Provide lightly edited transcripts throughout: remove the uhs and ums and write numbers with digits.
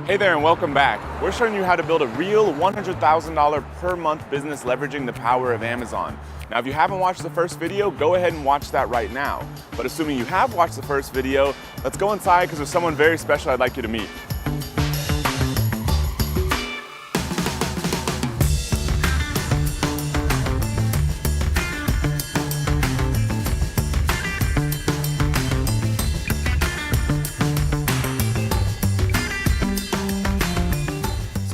Hey there and welcome back. We're showing you how to build a real $100,000 per month business leveraging the power of Amazon. Now, if you haven't watched the first video, go ahead and watch that right now. But assuming you have watched the first video, let's go inside because there's someone very special I'd like you to meet.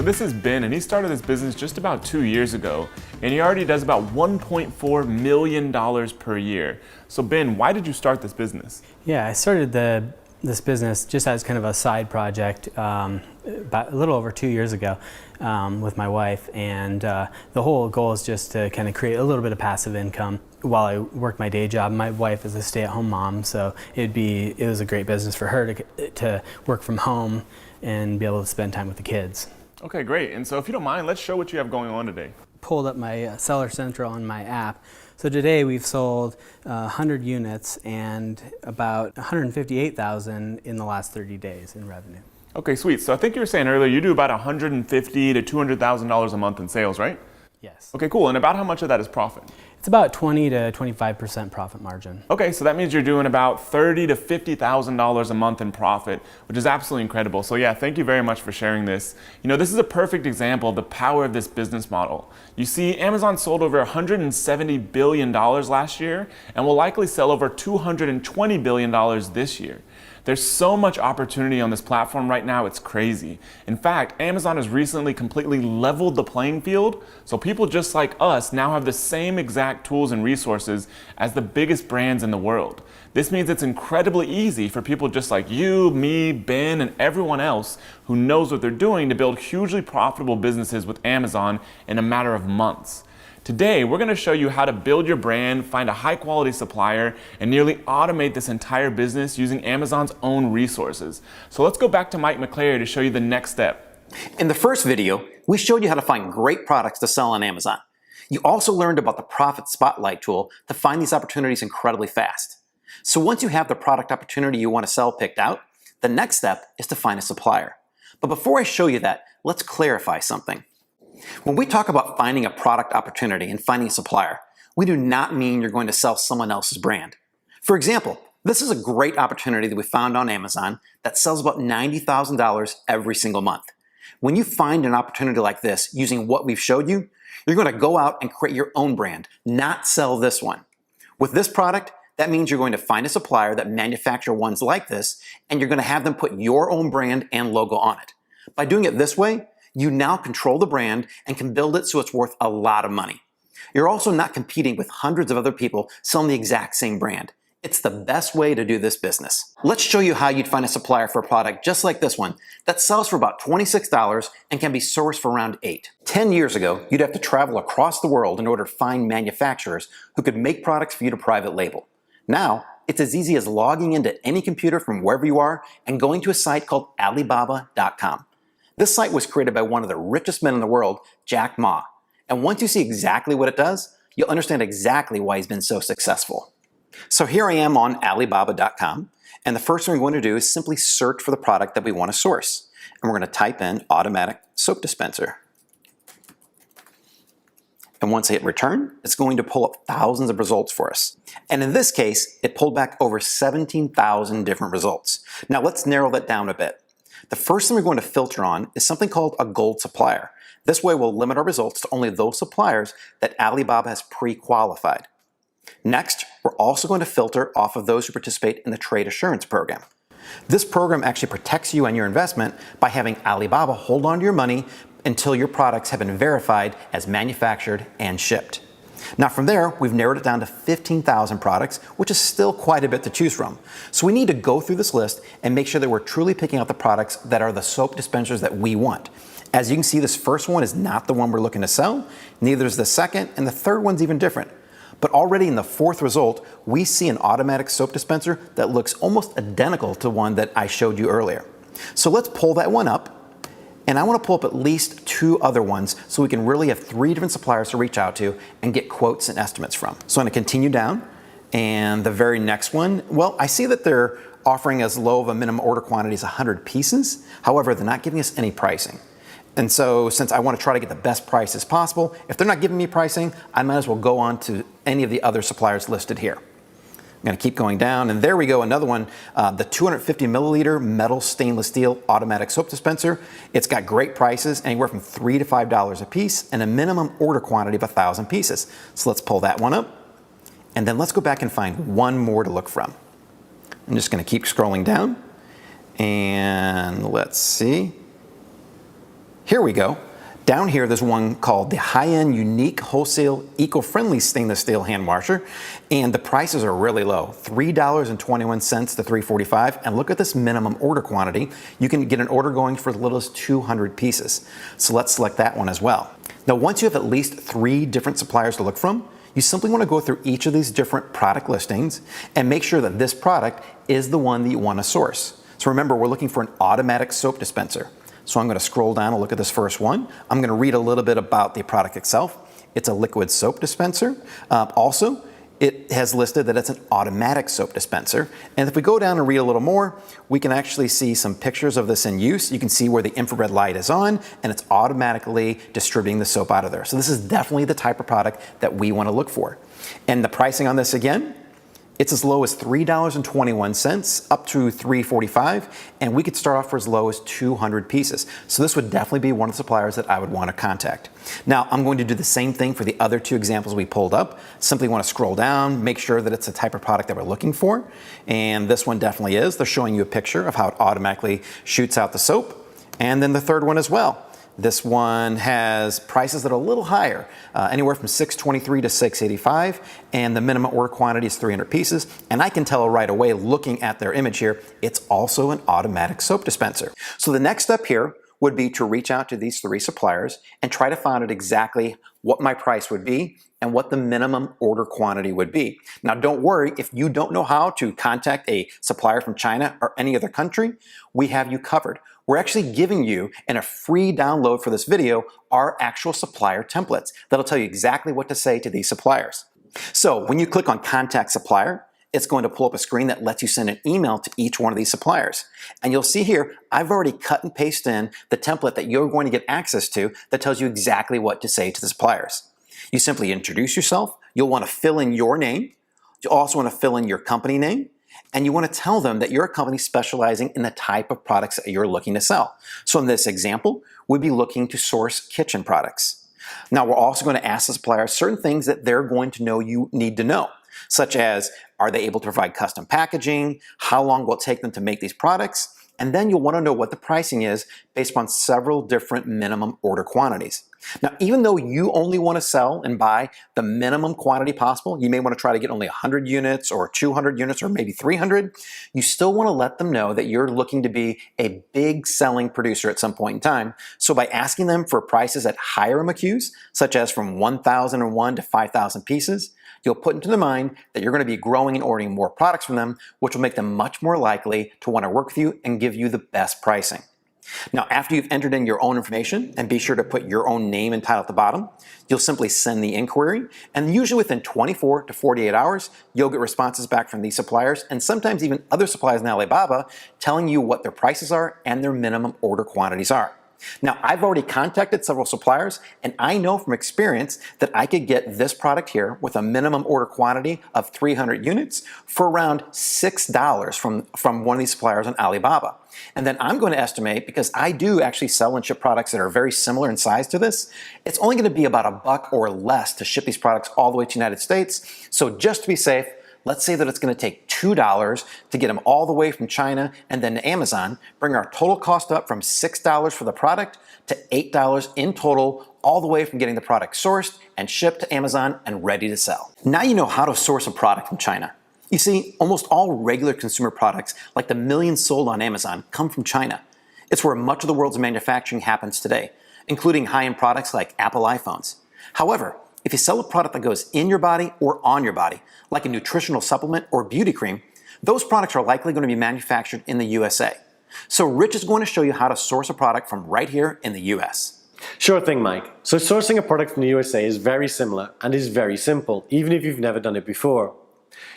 This is Ben, and he started this business just about 2 years ago, and he already does about $1.4 million per year. So Ben, why did you start this business? Yeah, I started this business just as kind of a side project about a little over 2 years ago with my wife, and the whole goal is just to kind of create a little bit of passive income while I work my day job. My wife is a stay-at-home mom, so it was a great business for her to work from home and be able to spend time with the kids. Okay, great. And so if you don't mind, let's show what you have going on today. Pulled up my Seller Central on my app. So today we've sold 100 units and about 158,000 in the last 30 days in revenue. Okay, sweet. So I think you were saying earlier you do about $150,000 to $200,000 a month in sales, right? Yes. Okay, cool. And about how much of that is profit? It's about 20 to 25% profit margin. Okay, so that means you're doing about $30,000 to $50,000 a month in profit, which is absolutely incredible. So yeah, thank you very much for sharing this. You know, this is a perfect example of the power of this business model. You see, Amazon sold over $170 billion last year and will likely sell over $220 billion this year. There's so much opportunity on this platform right now, it's crazy. In fact, Amazon has recently completely leveled the playing field, so people just like us now have the same exact tools and resources as the biggest brands in the world. This means it's incredibly easy for people just like you, me, Ben, and everyone else who knows what they're doing to build hugely profitable businesses with Amazon in a matter of months. Today, we're going to show you how to build your brand, find a high-quality supplier, and nearly automate this entire business using Amazon's own resources. So let's go back to Mike McClary to show you the next step. In the first video, we showed you how to find great products to sell on Amazon. You also learned about the Profit Spotlight tool to find these opportunities incredibly fast. So once you have the product opportunity you want to sell picked out, the next step is to find a supplier. But before I show you that, let's clarify something. When we talk about finding a product opportunity and finding a supplier, we do not mean you're going to sell someone else's brand. For example, this is a great opportunity that we found on Amazon that sells about $90,000 every single month. When you find an opportunity like this using what we've showed you, you're going to go out and create your own brand, not sell this one. With this product, that means you're going to find a supplier that manufactures ones like this, and you're going to have them put your own brand and logo on it. By doing it this way, you now control the brand and can build it so it's worth a lot of money. You're also not competing with hundreds of other people selling the exact same brand. It's the best way to do this business. Let's show you how you'd find a supplier for a product just like this one that sells for about $26 and can be sourced for around $8. 10 years ago, you'd have to travel across the world in order to find manufacturers who could make products for you to private label. Now, it's as easy as logging into any computer from wherever you are and going to a site called Alibaba.com. This site was created by one of the richest men in the world, Jack Ma. And once you see exactly what it does, you'll understand exactly why he's been so successful. So here I am on Alibaba.com, and the first thing we're going to do is simply search for the product that we want to source. And we're going to type in automatic soap dispenser. And once I hit return, it's going to pull up thousands of results for us. And in this case, it pulled back over 17,000 different results. Now let's narrow that down a bit. The first thing we're going to filter on is something called a gold supplier. This way we'll limit our results to only those suppliers that Alibaba has pre-qualified. Next, we're also going to filter off of those who participate in the trade assurance program. This program actually protects you and your investment by having Alibaba hold on to your money until your products have been verified as manufactured and shipped. Now from there, we've narrowed it down to 15,000 products, which is still quite a bit to choose from. So we need to go through this list and make sure that we're truly picking out the products that are the soap dispensers that we want. As you can see, this first one is not the one we're looking to sell, neither is the second, and the third one's even different. But already in the fourth result, we see an automatic soap dispenser that looks almost identical to one that I showed you earlier. So let's pull that one up. And I want to pull up at least 2 other ones so we can really have 3 different suppliers to reach out to and get quotes and estimates from. So I'm going to continue down, and the very next one, well, I see that they're offering as low of a minimum order quantity as 100 pieces. However, they're not giving us any pricing. And so since I want to try to get the best prices possible, if they're not giving me pricing, I might as well go on to any of the other suppliers listed here. I'm going to keep going down, and there we go, another one, the 250 milliliter metal stainless steel automatic soap dispenser. It's got great prices, anywhere from $3 to $5 a piece, and a minimum order quantity of 1,000 pieces. So let's pull that one up, and then let's go back and find one more to look from. I'm just going to keep scrolling down, and let's see. Here we go. Down here, there's one called the high-end unique wholesale eco-friendly stainless steel hand washer, and the prices are really low, $3.21 to $3.45. And look at this minimum order quantity. You can get an order going for as little as 200 pieces. So let's select that one as well. Now, once you have at least 3 different suppliers to look from, you simply want to go through each of these different product listings and make sure that this product is the one that you want to source. So remember, we're looking for an automatic soap dispenser. So I'm going to scroll down and look at this first one. I'm going to read a little bit about the product itself. It's a liquid soap dispenser. Also, it has listed that it's an automatic soap dispenser. And if we go down and read a little more, we can actually see some pictures of this in use. You can see where the infrared light is on, and it's automatically distributing the soap out of there. So this is definitely the type of product that we want to look for. And the pricing on this again, it's as low as $3.21 up to $3.45, and we could start off for as low as 200 pieces. So this would definitely be one of the suppliers that I would want to contact. Now, I'm going to do the same thing for the other 2 examples we pulled up. Simply want to scroll down, make sure that it's the type of product that we're looking for, and this one definitely is. They're showing you a picture of how it automatically shoots out the soap, and then the third one as well. This one has prices that are a little higher, anywhere from $6.23 to $6.85, and the minimum order quantity is 300 pieces. And I can tell right away, looking at their image here, it's also an automatic soap dispenser. So the next step here would be to reach out to these 3 suppliers and try to find out exactly what my price would be and what the minimum order quantity would be. Now, don't worry, if you don't know how to contact a supplier from China or any other country, we have you covered. We're actually giving you, in a free download for this video, our actual supplier templates that'll tell you exactly what to say to these suppliers. So when you click on Contact Supplier, it's going to pull up a screen that lets you send an email to each one of these suppliers. And you'll see here, I've already cut and pasted in the template that you're going to get access to that tells you exactly what to say to the suppliers. You simply introduce yourself. You'll want to fill in your name. You also want to fill in your company name. And you want to tell them that you're a company specializing in the type of products that you're looking to sell. So in this example, we'd be looking to source kitchen products. Now, we're also going to ask the supplier certain things that they're going to know you need to know, such as, are they able to provide custom packaging? How long will it take them to make these products? And then you'll want to know what the pricing is based upon several different minimum order quantities. Now, even though you only want to sell and buy the minimum quantity possible, you may want to try to get only 100 units or 200 units or maybe 300, you still want to let them know that you're looking to be a big selling producer at some point in time. So by asking them for prices at higher MQs, such as from 1,001 to 5,000 pieces, you'll put into their mind that you're going to be growing and ordering more products from them, which will make them much more likely to want to work with you and give you the best pricing. Now, after you've entered in your own information, and be sure to put your own name and title at the bottom, you'll simply send the inquiry, and usually within 24 to 48 hours, you'll get responses back from these suppliers, and sometimes even other suppliers in Alibaba, telling you what their prices are and their minimum order quantities are. Now, I've already contacted several suppliers, and I know from experience that I could get this product here with a minimum order quantity of 300 units for around $6 from one of these suppliers on Alibaba. And then I'm going to estimate, because I do actually sell and ship products that are very similar in size to this, it's only going to be about $1 or less to ship these products all the way to the United States. So just to be safe, let's say that it's going to take $2 to get them all the way from China and then to Amazon, bring our total cost up from $6 for the product to $8 in total, all the way from getting the product sourced and shipped to Amazon and ready to sell. Now you know how to source a product from China. You see, almost all regular consumer products, like the millions sold on Amazon, come from China. It's where much of the world's manufacturing happens today, including high-end products like Apple iPhones. However, if you sell a product that goes in your body or on your body, like a nutritional supplement or beauty cream, those products are likely going to be manufactured in the USA. So Rich is going to show you how to source a product from right here in the US. Sure thing, Mike. So sourcing a product from the USA is very similar and is very simple, even if you've never done it before.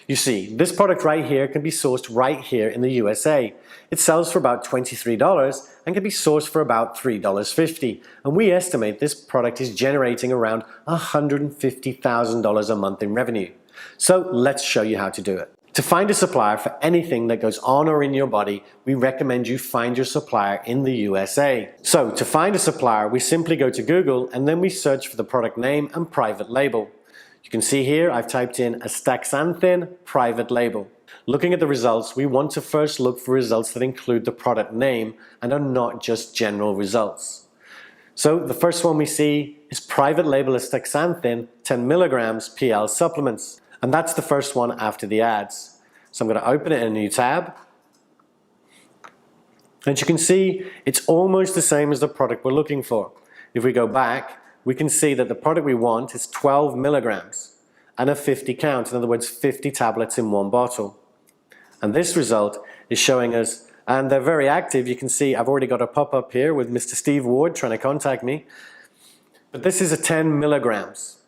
You see, this product right here can be sourced right here in the USA. It sells for about $23 and can be sourced for about $3.50. And we estimate this product is generating around $150,000 a month in revenue. So let's show you how to do it. To find a supplier for anything that goes on or in your body, we recommend you find your supplier in the USA. So to find a supplier, we simply go to Google and then we search for the product name and private label. You can see here I've typed in astaxanthin private label. Looking at the results, we want to first look for results that include the product name and are not just general results. So the first one we see is private label astaxanthin 10 milligrams PL supplements. And that's the first one after the ads. So I'm going to open it in a new tab. And you can see it's almost the same as the product we're looking for. If we go back, we can see that the product we want is 12 milligrams and a 50 count. In other words, 50 tablets in one bottle. And this result is showing us, and they're very active. You can see I've already got a pop-up here with Mr. Steve Ward trying to contact me. But this is a 10 milligrams.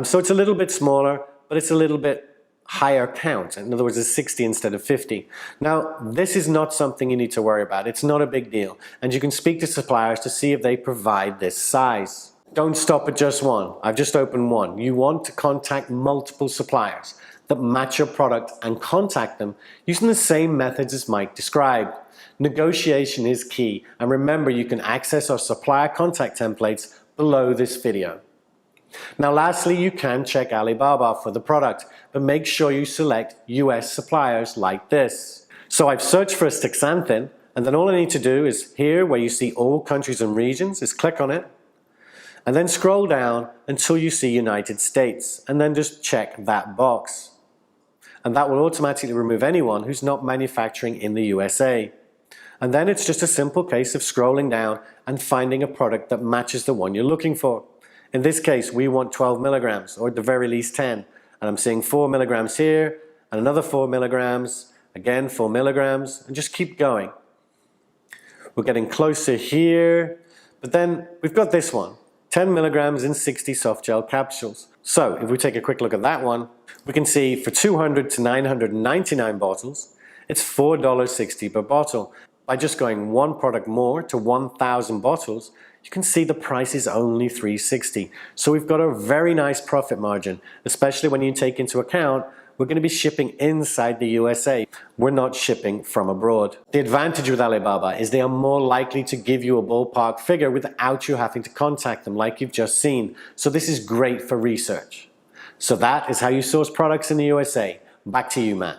So it's a little bit smaller, but it's a little bit higher count. In other words, it's 60 instead of 50. Now, this is not something you need to worry about. It's not a big deal. And you can speak to suppliers to see if they provide this size. Don't stop at just one. I've just opened one. You want to contact multiple suppliers that match your product and contact them using the same methods as Mike described. Negotiation is key. And remember, you can access our supplier contact templates below this video. Now lastly, you can check Alibaba for the product, but make sure you select US suppliers like this. So I've searched for astaxanthin, and then all I need to do is here where you see all countries and regions, is click on it, and then scroll down until you see United States, and then just check that box. And that will automatically remove anyone who's not manufacturing in the USA. And then it's just a simple case of scrolling down and finding a product that matches the one you're looking for. In this case, we want 12 milligrams, or at the very least 10. And I'm seeing 4 milligrams here, and another 4 milligrams, again 4 milligrams, and just keep going. We're getting closer here, but then we've got this one, 10 milligrams in 60 soft gel capsules. So if we take a quick look at that one, we can see for 200 to 999 bottles, it's $4.60 per bottle. By just going one product more to 1,000 bottles, you can see the price is only $3.60. So we've got a very nice profit margin, especially when you take into account we're going to be shipping inside the USA. We're not shipping from abroad. The advantage with Alibaba is they are more likely to give you a ballpark figure without you having to contact them like you've just seen. So this is great for research. So that is how you source products in the USA. Back to you, Matt.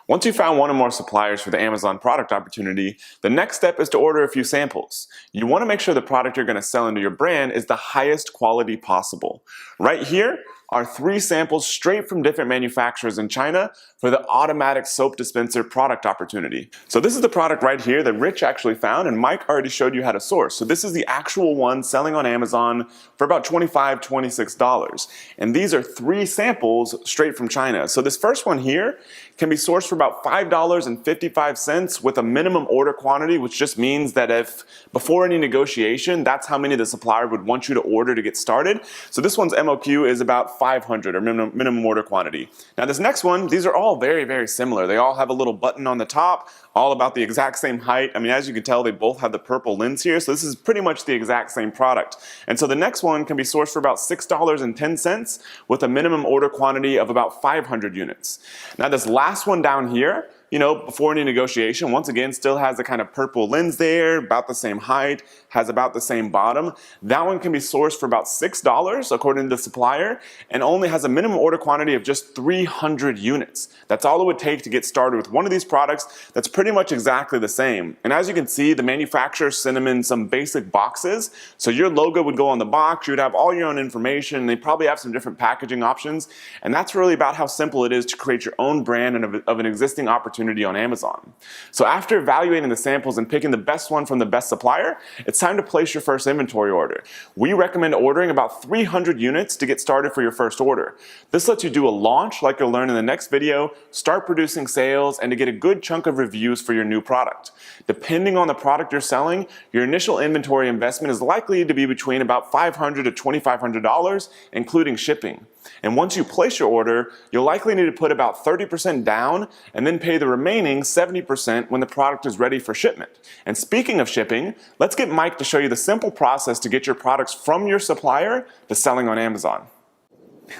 Once you've found one or more suppliers for the Amazon product opportunity, the next step is to order a few samples. You want to make sure the product you're going to sell under your brand is the highest quality possible. Right here are 3 samples straight from different manufacturers in China for the automatic soap dispenser product opportunity. So this is the product right here that Rich actually found, and Mike already showed you how to source. So this is the actual one selling on Amazon for about $25, $26. And these are 3 samples straight from China. So this first one here can be sourced for about $5.55 with a minimum order quantity, which just means that if before any negotiation, that's how many the supplier would want you to order to get started. So this one's MOQ is about 500 or minimum order quantity. Now this next one, these are all very, very similar. They all have a little button on the top, all about the exact same height. I mean, as you can tell, they both have the purple lens here. So this is pretty much the exact same product. And so the next one can be sourced for about $6.10 with a minimum order quantity of about 500 units. Now this last one down here, before any negotiation, once again, still has the kind of purple lens there, about the same height, has about the same bottom. That one can be sourced for about $6 according to the supplier, and only has a minimum order quantity of just 300 units. That's all it would take to get started with one of these products that's pretty much exactly the same. And as you can see, the manufacturer sent them in some basic boxes. So your logo would go on the box, you would have all your own information, they probably have some different packaging options. And that's really about how simple it is to create your own brand and of an existing opportunity on Amazon. So after evaluating the samples and picking the best one from the best supplier, it's time to place your first inventory order. We recommend ordering about 300 units to get started for your first order. This lets you do a launch like you'll learn in the next video, start producing sales, and to get a good chunk of reviews for your new product. Depending on the product you're selling, your initial inventory investment is likely to be between about $500 to $2,500, including shipping. And once you place your order, you'll likely need to put about 30% down and then pay the remaining 70% when the product is ready for shipment. And speaking of shipping, let's get Mike to show you the simple process to get your products from your supplier to selling on Amazon.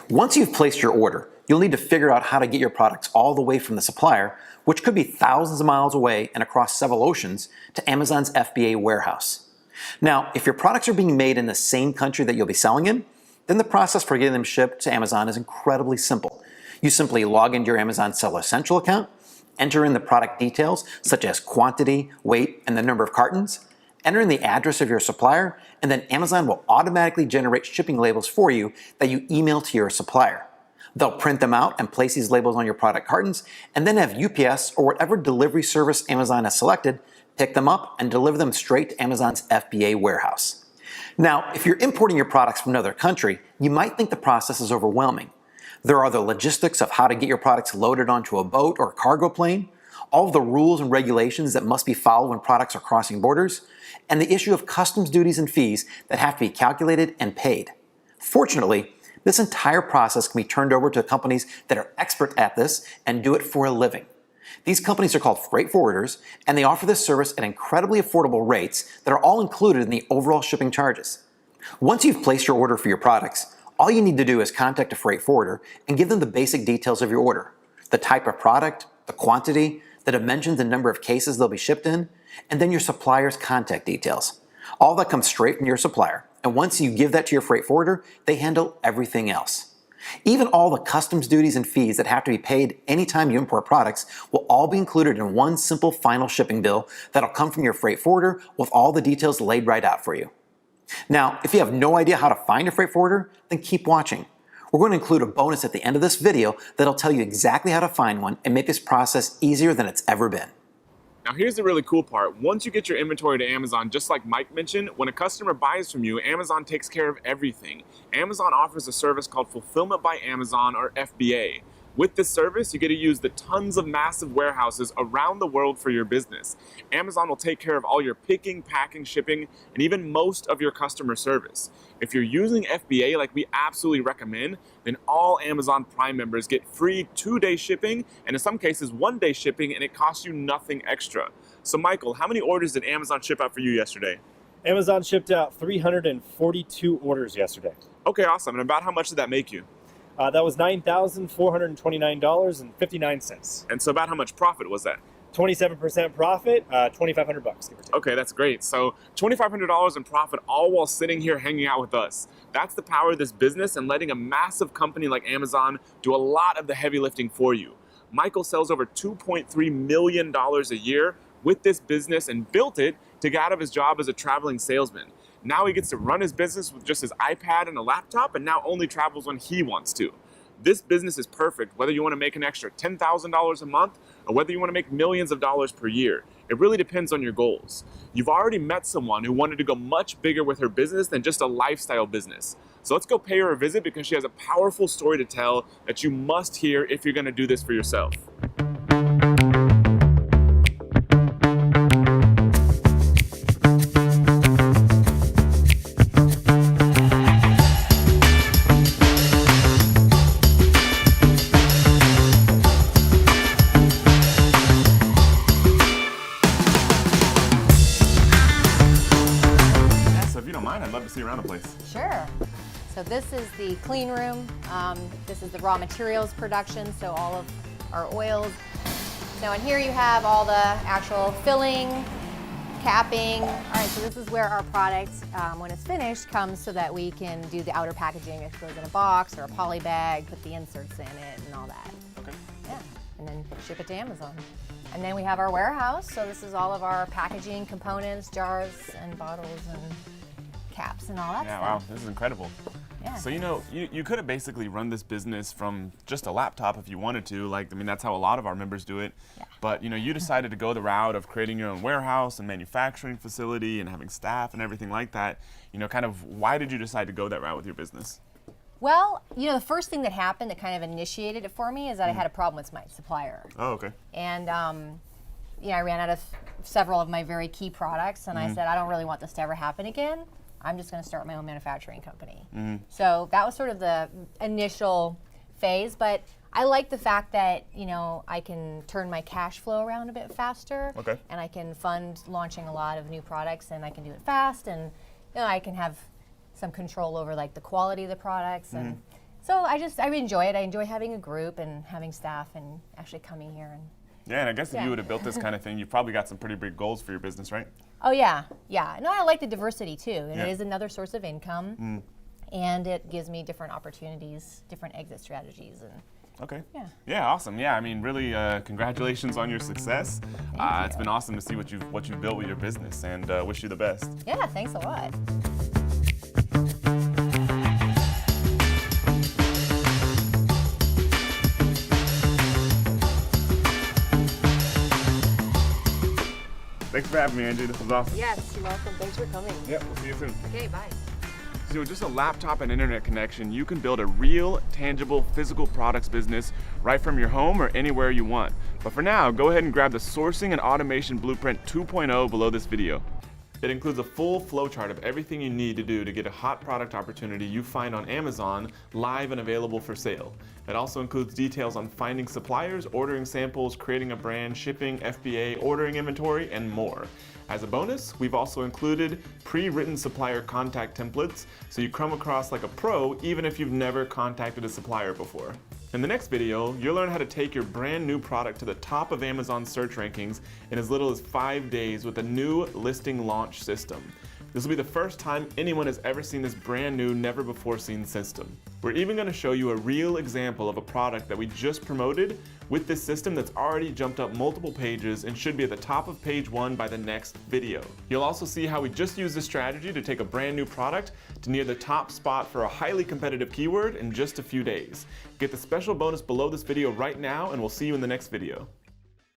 Once you've placed your order, you'll need to figure out how to get your products all the way from the supplier, which could be thousands of miles away and across several oceans, to Amazon's FBA warehouse. Now, if your products are being made in the same country that you'll be selling in, then the process for getting them shipped to Amazon is incredibly simple. You simply log into your Amazon Seller Central account, enter in the product details such as quantity, weight, and the number of cartons, enter in the address of your supplier, and then Amazon will automatically generate shipping labels for you that you email to your supplier. They'll print them out and place these labels on your product cartons, and then have UPS or whatever delivery service Amazon has selected pick them up and deliver them straight to Amazon's FBA warehouse. Now, if you're importing your products from another country, you might think the process is overwhelming. There are the logistics of how to get your products loaded onto a boat or a cargo plane, all of the rules and regulations that must be followed when products are crossing borders, and the issue of customs duties and fees that have to be calculated and paid. Fortunately, this entire process can be turned over to companies that are expert at this and do it for a living. These companies are called freight forwarders, and they offer this service at incredibly affordable rates that are all included in the overall shipping charges. Once you've placed your order for your products, all you need to do is contact a freight forwarder and give them the basic details of your order: the type of product, the quantity, the dimensions and number of cases they'll be shipped in, and then your supplier's contact details. All that comes straight from your supplier, and once you give that to your freight forwarder, they handle everything else. Even all the customs duties and fees that have to be paid anytime you import products will all be included in one simple final shipping bill that'll come from your freight forwarder with all the details laid right out for you. Now, if you have no idea how to find a freight forwarder, then keep watching. We're going to include a bonus at the end of this video that'll tell you exactly how to find one and make this process easier than it's ever been. Now here's the really cool part. Once you get your inventory to Amazon, just like Mike mentioned, when a customer buys from you, Amazon takes care of everything. Amazon offers a service called Fulfillment by Amazon, or FBA. With this service, you get to use the tons of massive warehouses around the world for your business. Amazon will take care of all your picking, packing, shipping, and even most of your customer service. If you're using FBA like we absolutely recommend, then all Amazon Prime members get free 2-day shipping, and in some cases 1-day shipping, and it costs you nothing extra. So Michael, how many orders did Amazon ship out for you yesterday? Amazon shipped out 342 orders yesterday. Okay, awesome. And about how much did that make you? That was $9,429.59. And so about how much profit was that? 27% profit, $2,500, give or take. Okay, that's great. So $2,500 in profit, all while sitting here hanging out with us. That's the power of this business and letting a massive company like Amazon do a lot of the heavy lifting for you. Michael sells over $2.3 million a year with this business and built it to get out of his job as a traveling salesman. Now he gets to run his business with just his iPad and a laptop, and now only travels when he wants to. This business is perfect, whether you want to make an extra $10,000 a month or whether you want to make millions of dollars per year. It really depends on your goals. You've already met someone who wanted to go much bigger with her business than just a lifestyle business. So let's go pay her a visit because she has a powerful story to tell that you must hear if you're going to do this for yourself. I'd love to see around the place. Sure. So this is the clean room. This is the raw materials production, so all of our oils. So in here you have all the actual filling, capping. All right, so this is where our product, when it's finished, comes so that we can do the outer packaging. It goes in a box or a poly bag, put the inserts in it and all that. Okay. Yeah, and then ship it to Amazon. And then we have our warehouse. So this is all of our packaging components, jars and bottles and caps and all that stuff. Wow, this is incredible. Yeah. So you could have basically run this business from just a laptop if you wanted to. That's how a lot of our members do it. Yeah. But you decided to go the route of creating your own warehouse and manufacturing facility and having staff and everything like that. Why did you decide to go that route with your business? Well, the first thing that happened that kind of initiated it for me is that I had a problem with my supplier. Oh, okay. And I ran out of several of my very key products, and I said, I don't really want this to ever happen again. I'm just going to start my own manufacturing company. So that was sort of the initial phase, but I like the fact that, you know, I can turn my cash flow around a bit faster. Okay. And I can fund launching a lot of new products, and I can do it fast, and you know, I can have some control over like the quality of the products. And so I enjoy it. I enjoy having a group and having staff and actually coming here. And Yeah, and I guess if Yeah. you would have built this kind of thing, you've probably got some pretty big goals for your business, right? oh yeah, yeah. No, I like the diversity too. And Yeah. it is another source of income. And it gives me different opportunities, different exit strategies. And Okay. Yeah. Yeah, awesome. Yeah, I mean, really, congratulations on your success. It's been awesome to see what you've built with your business, and wish you the best. yeah, thanks a lot. Thanks for having me, Angie. This was awesome. Yes, you're welcome. Thanks for coming. Yep, we'll see you soon. Okay, bye. So with just a laptop and internet connection, you can build a real, tangible, physical products business right from your home or anywhere you want. But for now, go ahead and grab the Sourcing and Automation Blueprint 2.0 below this video. It includes a full flowchart of everything you need to do to get a hot product opportunity you find on Amazon live and available for sale. It also includes details on finding suppliers, ordering samples, creating a brand, shipping, FBA, ordering inventory, and more. As a bonus, we've also included pre-written supplier contact templates so you come across like a pro even if you've never contacted a supplier before. In the next video, you'll learn how to take your brand new product to the top of Amazon search rankings in as little as 5 days with a new listing launch system. This will be the first time anyone has ever seen this brand new, never before seen system. We're even going to show you a real example of a product that we just promoted with this system that's already jumped up multiple pages and should be at the top of page 1 by the next video. You'll also see how we just used this strategy to take a brand new product to near the top spot for a highly competitive keyword in just a few days. Get the special bonus below this video right now, and we'll see you in the next video.